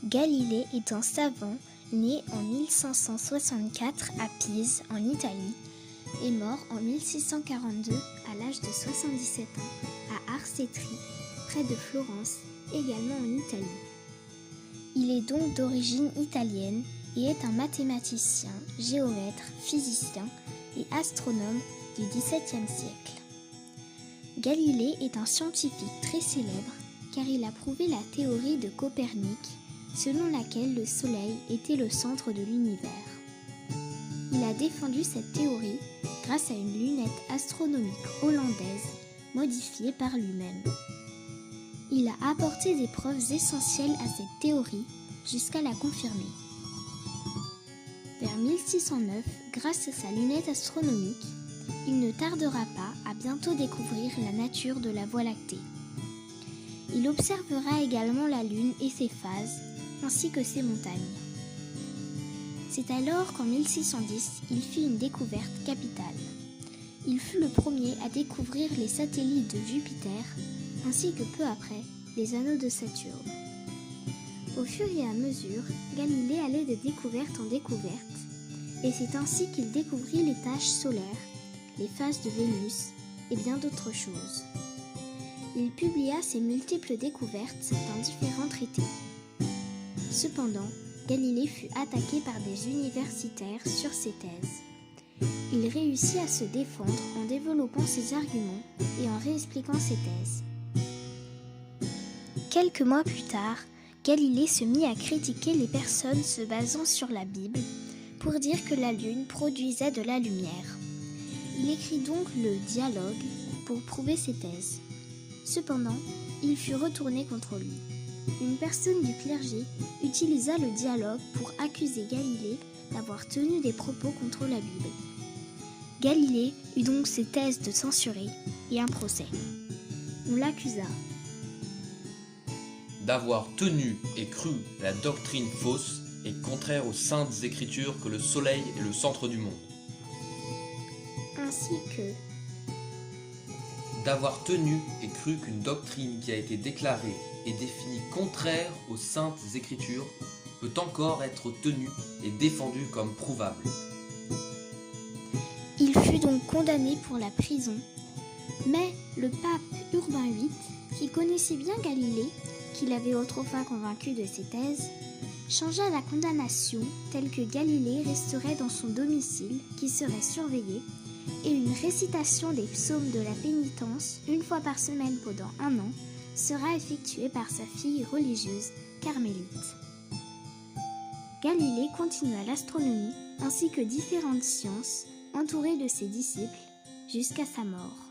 Galilée est un savant né en 1564 à Pise, en Italie, et mort en 1642 à l'âge de 77 ans à Arcetri, près de Florence, également en Italie. Il est donc d'origine italienne et est un mathématicien, géomètre, physicien et astronome du XVIIe siècle. Galilée est un scientifique très célèbre car il a prouvé la théorie de Copernic selon laquelle le Soleil était le centre de l'univers. Il a défendu cette théorie grâce à une lunette astronomique hollandaise modifiée par lui-même. Il a apporté des preuves essentielles à cette théorie jusqu'à la confirmer. Vers 1609, grâce à sa lunette astronomique, il ne tardera pas à bientôt découvrir la nature de la Voie lactée. Il observera également la Lune et ses phases, ainsi que ses montagnes. C'est alors qu'en 1610, il fit une découverte capitale. Il fut le premier à découvrir les satellites de Jupiter, ainsi que peu après, les anneaux de Saturne. Au fur et à mesure, Galilée allait de découverte en découverte, et c'est ainsi qu'il découvrit les taches solaires, les phases de Vénus et bien d'autres choses. Il publia ses multiples découvertes dans différents traités. Cependant, Galilée fut attaqué par des universitaires sur ses thèses. Il réussit à se défendre en développant ses arguments et en réexpliquant ses thèses. Quelques mois plus tard, Galilée se mit à critiquer les personnes se basant sur la Bible pour dire que la Lune produisait de la lumière. Il écrit donc le Dialogue pour prouver ses thèses. Cependant, il fut retourné contre lui. Une personne du clergé utilisa le Dialogue pour accuser Galilée d'avoir tenu des propos contre la Bible. Galilée eut donc ses thèses de censurées et un procès. On l'accusa d'avoir tenu et cru la doctrine fausse et contraire aux saintes écritures que le soleil est le centre du monde. Ainsi que d'avoir tenu et cru qu'une doctrine qui a été déclarée et définie contraire aux saintes écritures peut encore être tenue et défendue comme prouvable. Il fut donc condamné pour la prison, mais le pape Urbain VIII, qui connaissait bien Galilée, qu'il avait autrefois convaincu de ses thèses, changea la condamnation telle que Galilée resterait dans son domicile qui serait surveillé et une récitation des psaumes de la pénitence une fois par semaine pendant 1 an sera effectuée par sa fille religieuse carmélite. Galilée continua l'astronomie ainsi que différentes sciences entouré de ses disciples jusqu'à sa mort.